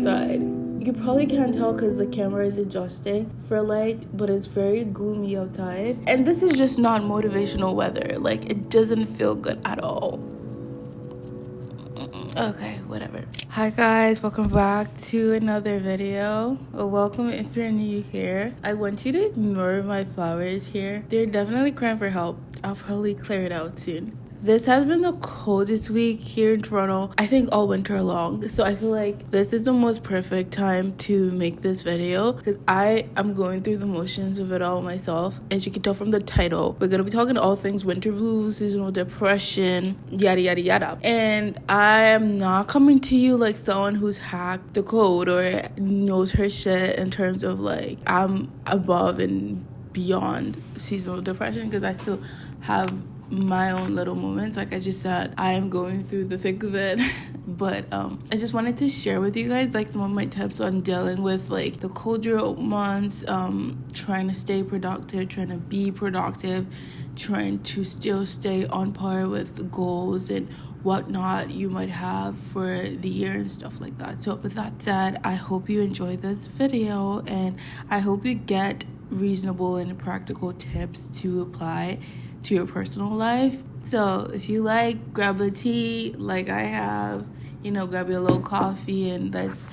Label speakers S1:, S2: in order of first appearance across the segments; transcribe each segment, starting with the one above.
S1: outside. You probably can't tell because the camera is adjusting for light, but it's very gloomy outside. And this is just not motivational weather. Like, it doesn't feel good at all. Okay, whatever. Hi guys, welcome back to another video. Welcome if you're new here. I want you to ignore my flowers here. They're definitely crying for help. I'll probably clear it out soon. This has been the coldest week here in Toronto, I think all winter long. So I feel like this is the most perfect time to make this video because I am going through the motions of it all myself. As you can tell from the title, we're going to be talking all things winter blues, seasonal depression, yada, yada, yada. And I am not coming to you like someone who's hacked the code or knows her shit in terms of like I'm above and beyond seasonal depression because I still have my own little moments. Like I just said, I am going through the thick of it. But I just wanted to share with you guys like some of my tips on dealing with like the colder months, trying to stay productive, trying to be productive, trying to still stay on par with goals and whatnot you might have for the year and stuff like that. So with that said, I hope you enjoy this video and I hope you get reasonable and practical tips to apply to your personal life. So if you like, grab a tea like I have, grab your little coffee and let's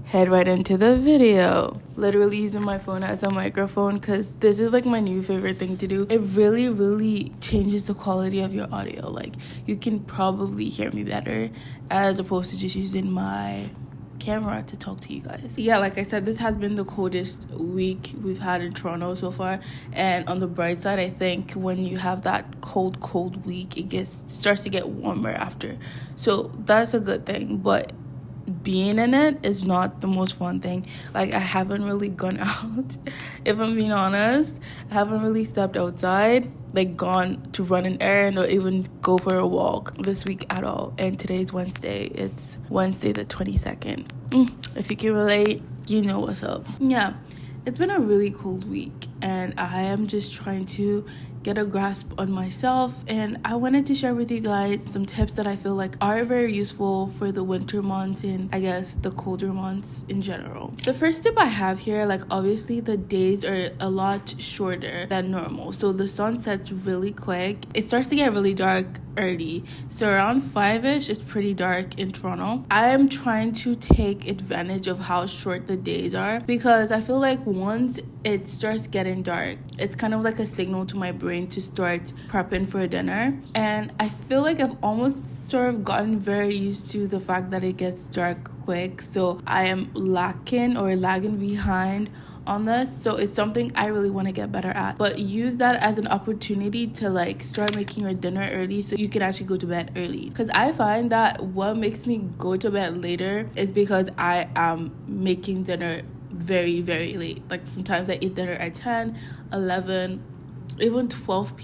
S1: head right into the video. Literally using my phone as a microphone because this is like my new favorite thing to do. It really, really changes the quality of your audio. Like you can probably hear me better as opposed to just using my camera to talk to you guys. Yeah, like I said, this has been the coldest week we've had in Toronto so far, and on the bright side, I think when you have that cold week, it starts to get warmer after, so that's a good thing. But being in it is not the most fun thing. Like I haven't really gone out, if I'm being honest. I haven't really stepped outside, like gone to run an errand or even go for a walk this week at all. And today's Wednesday. It's Wednesday the 22nd. If you can relate, you know what's up. Yeah, it's been a really cold week and I am just trying to get a grasp on myself, and I wanted to share with you guys some tips that I feel like are very useful for the winter months and I guess the colder months in general. The first tip I have here, like obviously the days are a lot shorter than normal, so the sun sets really quick. It starts to get really dark early, so around 5ish it's pretty dark in Toronto. I am trying to take advantage of how short the days are because I feel like once it starts getting dark, it's kind of like a signal to my brain to start prepping for dinner. And I feel like I've almost sort of gotten very used to the fact that it gets dark quick, so I am lagging behind on this. So it's something I really want to get better at, but use that as an opportunity to like start making your dinner early so you can actually go to bed early. Because I find that what makes me go to bed later is because I am making dinner very, very late. Like sometimes I eat dinner at 10, 11, even 12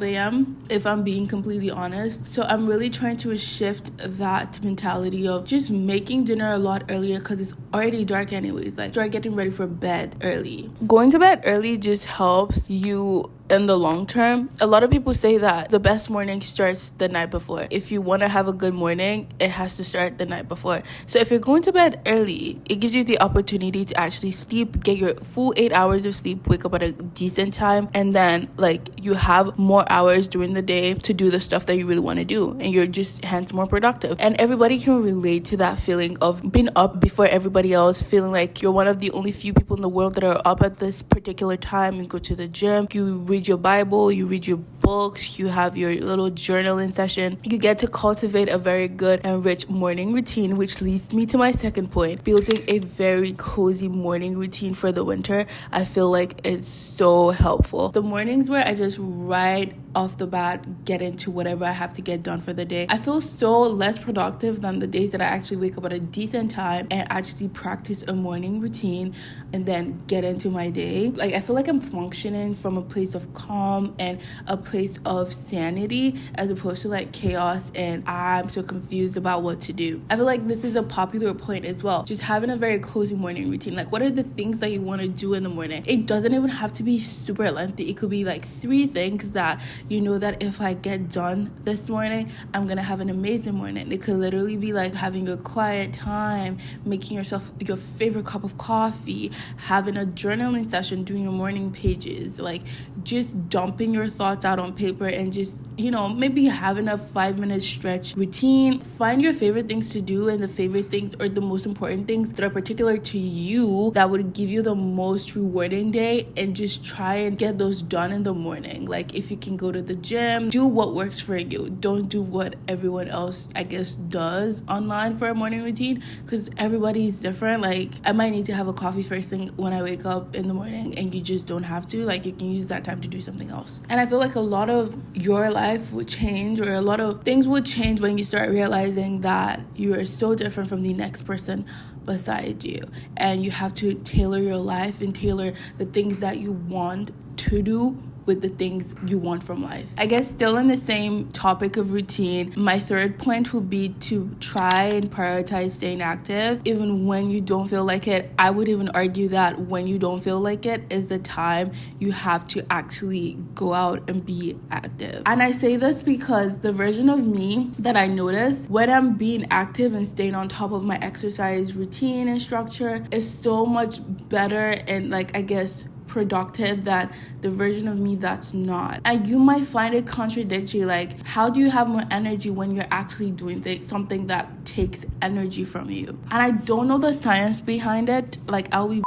S1: a.m. if I'm being completely honest. So I'm really trying to shift that mentality of just making dinner a lot earlier because it's already dark anyways. Like start getting ready for bed early. Going to bed early just helps you in the long term. A lot of people say that the best morning starts the night before. If you want to have a good morning, it has to start the night before. So if you're going to bed early, it gives you the opportunity to actually sleep, get your full 8 hours of sleep, wake up at a decent time, and then like you have more hours during the day to do the stuff that you really want to do, and you're just hence more productive. And everybody can relate to that feeling of being up before everybody else, feeling like you're one of the only few people in the world that are up at this particular time. You go to the gym, you read your Bible, you read your books, you have your little journaling session. You get to cultivate a very good and rich morning routine, which leads me to my second point, building a very cozy morning routine for the winter. I feel like it's so helpful. The mornings where I just right off the bat get into whatever I have to get done for the day, I feel so less productive than the days that I actually wake up at a decent time and actually practice a morning routine and then get into my day. Like I feel like I'm functioning from a place of calm and a place of sanity as opposed to like chaos and I'm so confused about what to do. I feel like this is a popular point as well, just having a very cozy morning routine. Like what are the things that you want to do in the morning? It doesn't even have to be super lengthy. It could be like 3 things that You know that if I get done this morning, I'm gonna have an amazing morning. It could literally be like having a quiet time, making yourself your favorite cup of coffee, having a journaling session, doing your morning pages, like just dumping your thoughts out on paper, and just, you know, maybe having a 5-minute stretch routine. Find your favorite things to do and the favorite things or the most important things that are particular to you that would give you the most rewarding day, and just try and get those done in the morning. Like if you can go to the gym, do what works for you. Don't do what everyone else, I guess, does online for a morning routine, because everybody's different. Like I might need to have a coffee first thing when I wake up in the morning, and you just don't have to. Like you can use that time to do something else. And I feel like a lot of your life would change, or a lot of things would change when you start realizing that you are so different from the next person beside you, and you have to tailor your life and tailor the things that you want to do with the things you want from life. I guess still in the same topic of routine, my third point would be to try and prioritize staying active even when you don't feel like it. I would even argue that when you don't feel like it is the time you have to actually go out and be active. And I say this because the version of me that I noticed when I'm being active and staying on top of my exercise routine and structure is so much better and, like, I guess, productive than the version of me that's not. And you might find it contradictory. Like, how do you have more energy when you're actually doing something that takes energy from you? And I don't know the science behind it. Like, I'll be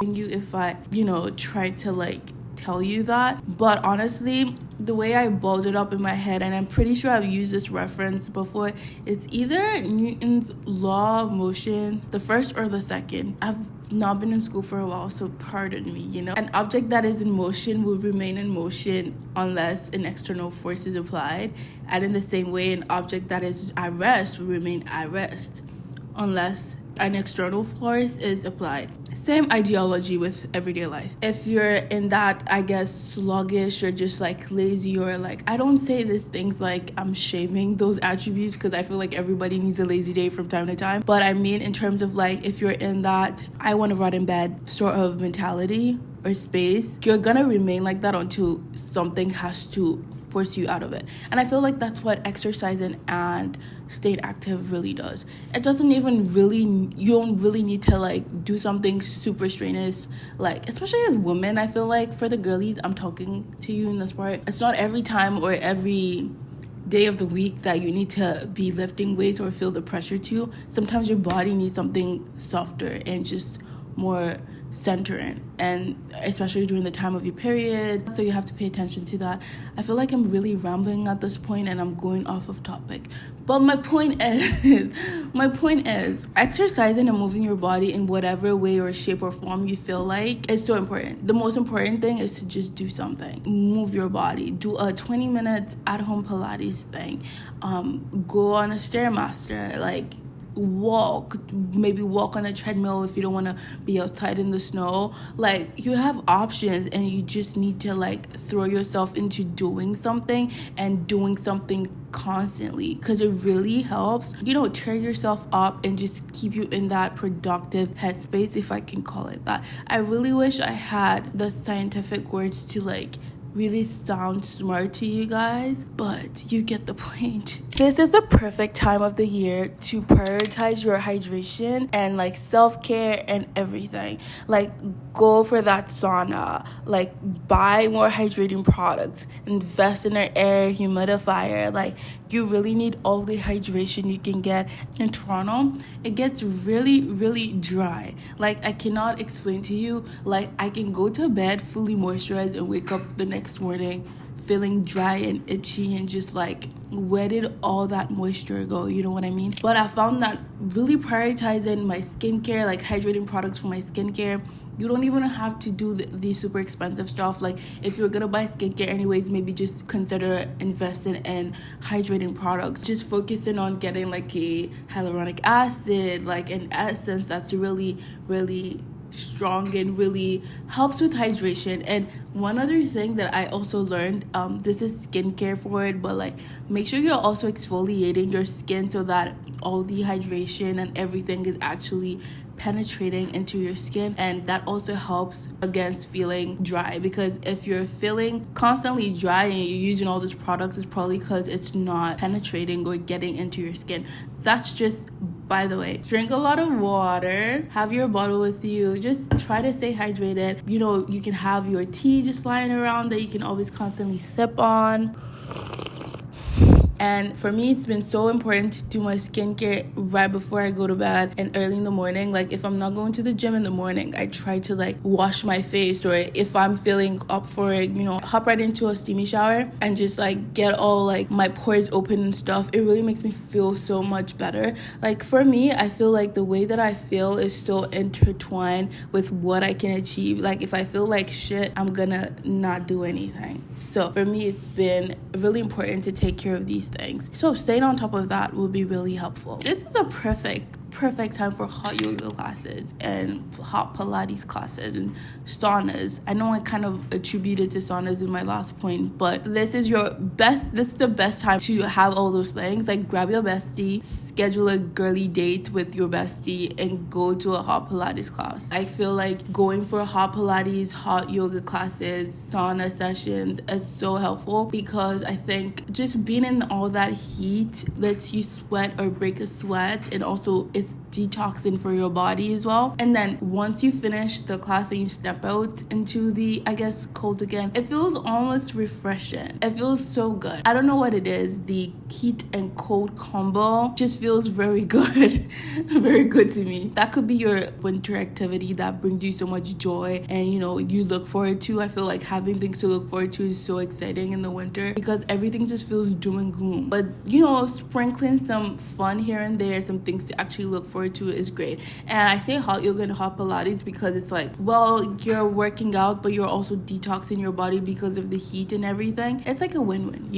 S1: you if I, try to like tell you that. But honestly, the way I balled it up in my head, and I'm pretty sure I've used this reference before, it's either Newton's law of motion, the first or the second. I've not been in school for a while, so pardon me. An object that is in motion will remain in motion unless an external force is applied, and in the same way, an object that is at rest will remain at rest unless an external force is applied. Same ideology with everyday life. If you're in that, I guess, sluggish or just like lazy, or like, I don't say these things like I'm shaming those attributes, because I feel like everybody needs a lazy day from time to time. But I mean, in terms of like, if you're in that I want to rot in bed sort of mentality or space, you're gonna remain like that until something has to force you out of it. And I feel like that's what exercising and staying active really does. It doesn't even really, you don't really need to like do something super strenuous, like, especially as women. I feel like for the girlies, I'm talking to you in this part, it's not every time or every day of the week that you need to be lifting weights or feel the pressure to. Sometimes your body needs something softer and just more centering, and especially during the time of your period, so you have to pay attention to that. I feel like I'm really rambling at this point and I'm going off of topic, but my point is exercising and moving your body in whatever way or shape or form you feel like is so important. The most important thing is to just do something. Move your body, do a 20 minutes at home Pilates thing, go on a Stairmaster, like maybe walk on a treadmill if you don't want to be outside in the snow. Like, you have options, and you just need to like throw yourself into doing something and doing something constantly, because it really helps, cheer yourself up and just keep you in that productive headspace, if I can call it that. I really wish I had the scientific words to like really sound smart to you guys, but you get the point. This is the perfect time of the year to prioritize your hydration and like self-care and everything. Like, go for that sauna, like buy more hydrating products, invest in an air humidifier. Like, you really need all the hydration you can get. In Toronto, it gets really, really dry. Like, I cannot explain to you. Like, I can go to bed fully moisturized and wake up the next morning feeling dry and itchy and just like, where did all that moisture go? You know what I mean? But I found that really prioritizing my skincare, like hydrating products for my skincare, you don't even have to do the super expensive stuff. Like, if you're gonna buy skincare anyways, maybe just consider investing in hydrating products. Just focusing on getting like a hyaluronic acid, like an essence that's really, really strong and really helps with hydration. And one other thing that I also learned, this is skincare for it, but like, make sure you're also exfoliating your skin so that all the hydration and everything is actually penetrating into your skin, and that also helps against feeling dry, because if you're feeling constantly dry and you're using all these products, it's probably because it's not penetrating or getting into your skin. That's just by the way. Drink a lot of water, have your bottle with you, just try to stay hydrated. You can have your tea just lying around that you can always constantly sip on. And for me, it's been so important to do my skincare right before I go to bed and early in the morning. Like, if I'm not going to the gym in the morning, I try to like wash my face, or if I'm feeling up for it, hop right into a steamy shower and just like get all like my pores open and stuff. It really makes me feel so much better. Like, for me, I feel like the way that I feel is so intertwined with what I can achieve. Like, if I feel like shit, I'm gonna not do anything. So for me, it's been really important to take care of these things. So staying on top of that will be really helpful. This is a perfect time for hot yoga classes and hot Pilates classes and saunas. I know I kind of attributed to saunas in my last point, but this is the best time to have all those things. Like, grab your bestie, schedule a girly date with your bestie, and go to a hot Pilates class. I feel like going for hot Pilates, hot yoga classes, sauna sessions is so helpful, because I think just being in all that heat lets you sweat or break a sweat, and also it's detoxing for your body as well. And then once you finish the class and you step out into the, I guess, cold again, it feels almost refreshing. It feels so good. I don't know what it is. The heat and cold combo just feels very good. Very good to me. That could be your winter activity that brings you so much joy and you look forward to. I feel like having things to look forward to is so exciting in the winter, because everything just feels doom and gloom. But sprinkling some fun here and there, some things to actually look forward to is great. And I say hot yoga and hot Pilates because it's like, well, you're working out, but you're also detoxing your body because of the heat and everything. It's like a win-win,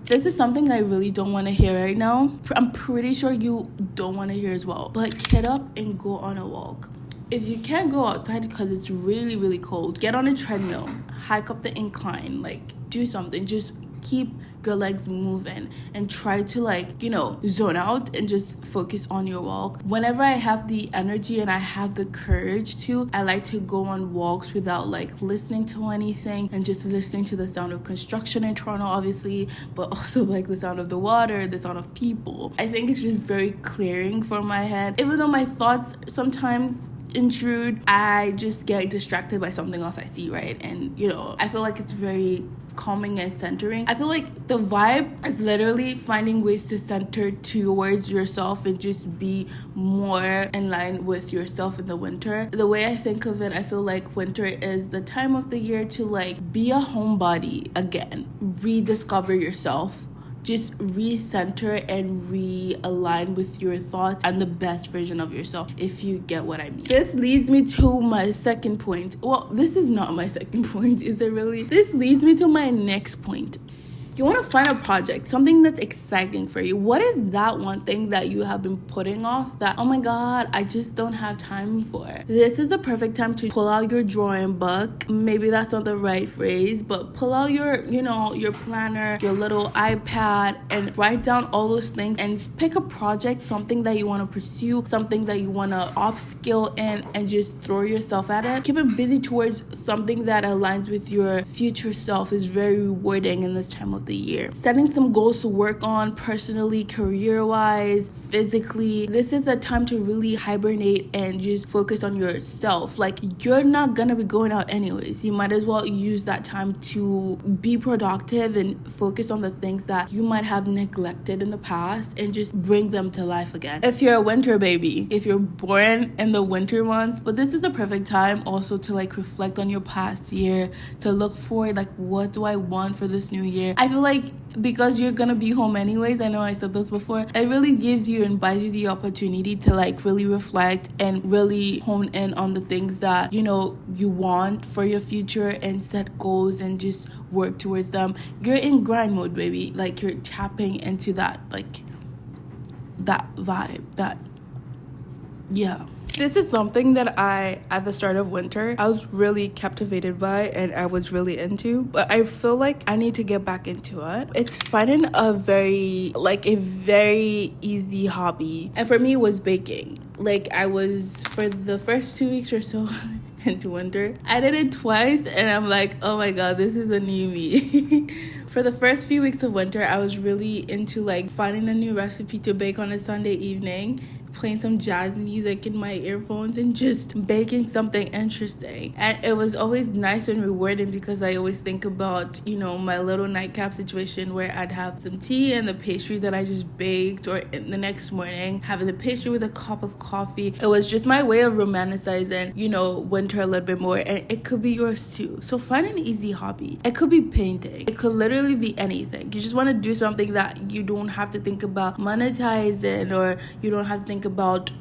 S1: This is something I really don't want to hear right now. I'm pretty sure you don't want to hear as well. But get up and go on a walk. If you can't go outside because it's really, really cold, get on a treadmill, hike up the incline, like do something. Just keep your legs moving and try to zone out and just focus on your walk. Whenever I have the energy and I have the courage to, I like to go on walks without listening to anything and just listening to the sound of construction in Toronto, obviously, but also the sound of the water, the sound of people. I think it's just very clearing for my head. Even though my thoughts sometimes intrude, I just get distracted by something else I see, right? And I feel like it's very calming and centering. I feel like the vibe is literally finding ways to center towards yourself and just be more in line with yourself in the winter. The way I think of it, I feel like winter is the time of the year to be a homebody again, rediscover yourself, just recenter and realign with your thoughts and the best version of yourself, if you get what I mean. This leads me to my second point. Well, this is not my second point, is it really? This leads me to my next point. You want to find a project, something that's exciting for you. What is that one thing that you have been putting off that, oh my God, I just don't have time for? This is the perfect time to pull out your drawing book. Maybe that's not the right phrase, but pull out your, your planner, your little iPad, and write down all those things and pick a project, something that you want to pursue, something that you want to upskill in, and just throw yourself at it. Keep it busy towards something that aligns with your future self is very rewarding in this time of the year. Setting some goals to work on personally, career-wise, physically. This is a time to really hibernate and just focus on yourself. You're not gonna be going out anyways. You might as well use that time to be productive and focus on the things that you might have neglected in the past and just bring them to life again. If you're a winter baby, if you're born in the winter months, but this is the perfect time also to reflect on your past year, to look forward, what do I want for this new year? I feel like because you're gonna be home anyways, I know I said this before, it really gives you and buys you the opportunity to really reflect and really hone in on the things that you want for your future and set goals and just work towards them. You're in grind mode, baby. You're tapping into that that vibe, that yeah. This is something that at the start of winter, I was really captivated by and I was really into, but I feel like I need to get back into it. It's finding a very easy hobby. And for me, it was baking. Like, I was, for the first 2 weeks or so into winter, I did it twice and I'm like, oh my god, this is a new me. For the first few weeks of winter, I was really into like finding a new recipe to bake on a Sunday evening, playing some jazz music in my earphones and just baking something interesting. And it was always nice and rewarding because I always think about, you know, my little nightcap situation where I'd have some tea and the pastry that I just baked, or in the next morning having the pastry with a cup of coffee. It was just my way of romanticizing, you know, winter a little bit more, and it could be yours too. So find an easy hobby. It could be painting. It could literally be anything. You just want to do something that you don't have to think about monetizing, or you don't have to think about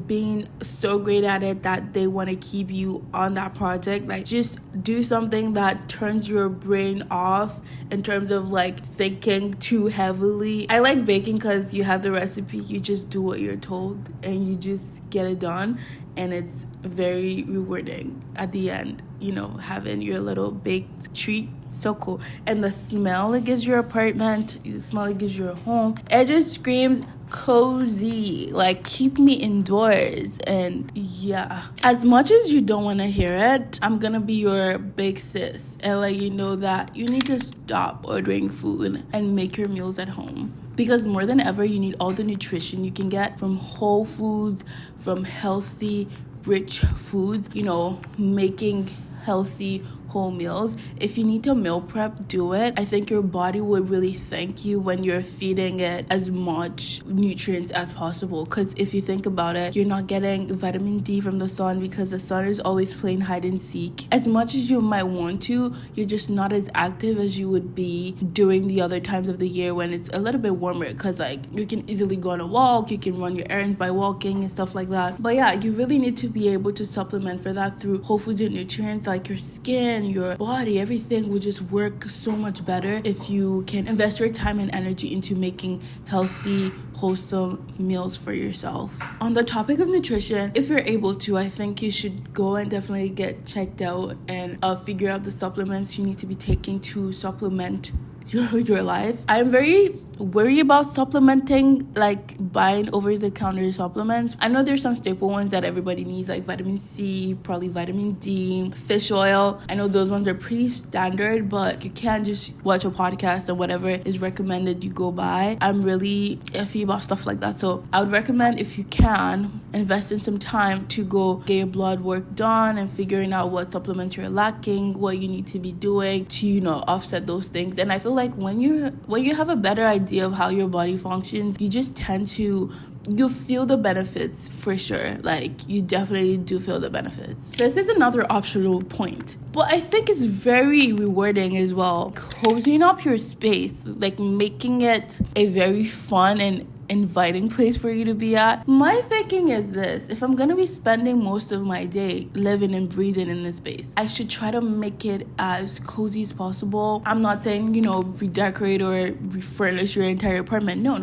S1: being so great at it that they want to keep you on that project. Like, just do something that turns your brain off in terms of like thinking too heavily. I like baking because you have the recipe, you just do what you're told and you just get it done, and it's very rewarding at the end, you know, having your little baked treat. So cool. And the smell it gives your apartment, the smell it gives your home, it just screams cozy. Like, keep me indoors. And yeah, as much as you don't want to hear it, I'm gonna be your big sis and let you know that you need to stop ordering food and make your meals at home. Because more than ever, you need all the nutrition you can get from whole foods, from healthy, rich foods, you know, making healthy whole meals. If you need to meal prep, do it. I think your body would really thank you when you're feeding it as much nutrients as possible, because if you think about it, you're not getting vitamin D from the sun because the sun is always playing hide and seek. As much as you might want to, you're just not as active as you would be during the other times of the year when it's a little bit warmer, because like you can easily go on a walk, you can run your errands by walking and stuff like that. But yeah, you really need to be able to supplement for that through whole foods and nutrients. Like, your skin, your body, everything will just work so much better if you can invest your time and energy into making healthy, wholesome meals for yourself. On the topic of nutrition, if you're able to, I think you should go and definitely get checked out and figure out the supplements you need to be taking to supplement your life. I'm very worried about supplementing, like buying over-the-counter supplements. I know there's some staple ones that everybody needs, like vitamin C, probably vitamin D, fish oil. I know those ones are pretty standard, but you can't just watch a podcast and whatever is recommended you go buy. I'm really iffy about stuff like that. So I would recommend, if you can, invest in some time to go get your blood work done and figuring out what supplements you're lacking, what you need to be doing to, you know, offset those things. And I feel like when you have a better idea of how your body functions, you just tend to, you feel the benefits for sure. Like, you definitely do feel the benefits. This is another optional point, but I think it's very rewarding as well. Cozying up your space, like making it a very fun and inviting place for you to be at. My thinking is this: if I'm gonna be spending most of my day living and breathing in this space, I should try to make it as cozy as possible. I'm not saying, you know, redecorate or refurnish your entire apartment. No.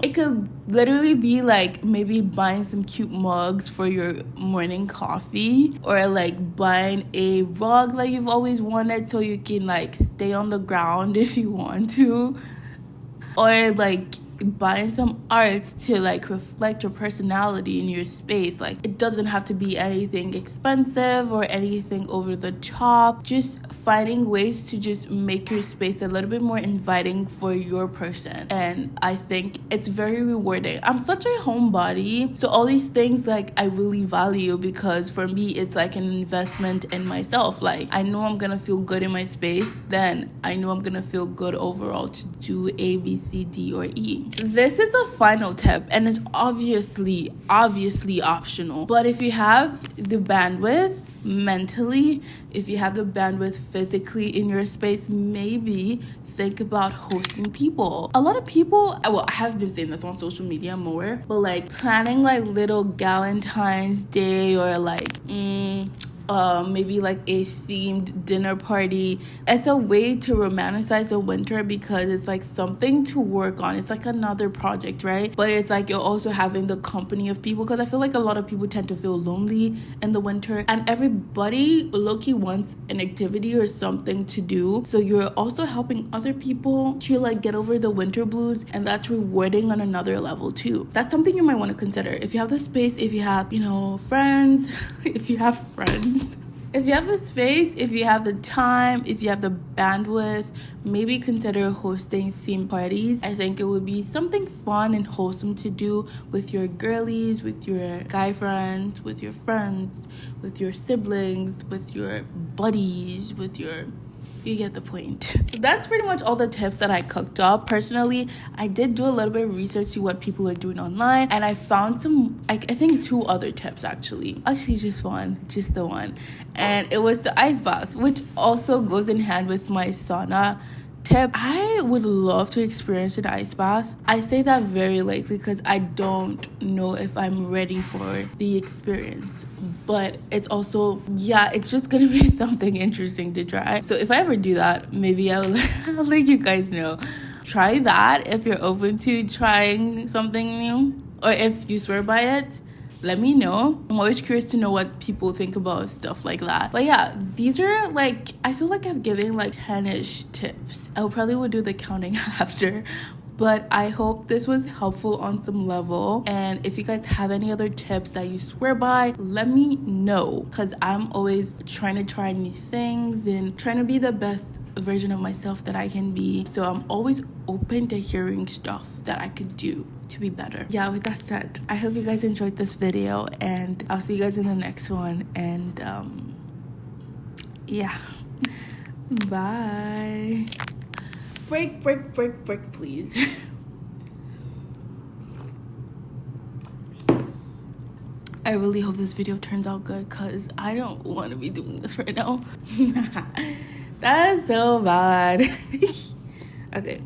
S1: It could literally be like maybe buying some cute mugs for your morning coffee, or like buying a rug that you've always wanted so you can like stay on the ground if you want to, or like buying some arts to like reflect your personality in your space. Like, it doesn't have to be anything expensive or anything over the top. Just finding ways to just make your space a little bit more inviting for your person, and I think it's very rewarding. I'm such a homebody, so all these things like I really value, because for me it's like an investment in myself. Like, I know I'm gonna feel good in my space, then I know I'm gonna feel good overall to do A, B, C, D, or E. This is the final tip, and it's obviously optional, but if you have the bandwidth mentally, if you have the bandwidth physically in your space, maybe think about hosting people. A lot of people, well, I have been saying this on social media more, but like planning like little Galentine's Day or like maybe like a themed dinner party. It's a way to romanticize the winter because it's like something to work on. It's like another project, right? But it's like you're also having the company of people, because I feel like a lot of people tend to feel lonely in the winter, and everybody low-key wants an activity or something to do. So you're also helping other people to like get over the winter blues, and that's rewarding on another level too. That's something you might want to consider if you have the space, if you have, you know, friends, if you have friends. If you have the space, if you have the time, if you have the bandwidth, maybe consider hosting theme parties. I think it would be something fun and wholesome to do with your girlies, with your guy friends, with your friends, with your siblings, with your buddies, with your... You get the point. So that's pretty much all the tips that I cooked up. Personally, I did do a little bit of research to what people are doing online, and I found some, I think 2 other tips actually just the one, and it was the ice bath, which also goes in hand with my sauna tip. I would love to experience an ice bath. I say that very likely because I don't know if I'm ready for the experience, but it's also, yeah, it's just gonna be something interesting to try. So if I ever do that, maybe I'll let you guys know. Try that if you're open to trying something new, or if you swear by it, let me know. I'm always curious to know what people think about stuff like that. But yeah, these are like, I feel like I've given like 10-ish tips. I probably would do the counting after, but I hope this was helpful on some level. And if you guys have any other tips that you swear by, let me know, because I'm always trying to try new things and trying to be the best version of myself that I can be. So I'm always open to hearing stuff that I could do to be better. Yeah, with that said, I hope you guys enjoyed this video, and I'll see you guys in the next one. And yeah, bye. Break, please. I really hope this video turns out good, because I don't want to be doing this right now. That's so bad. Okay.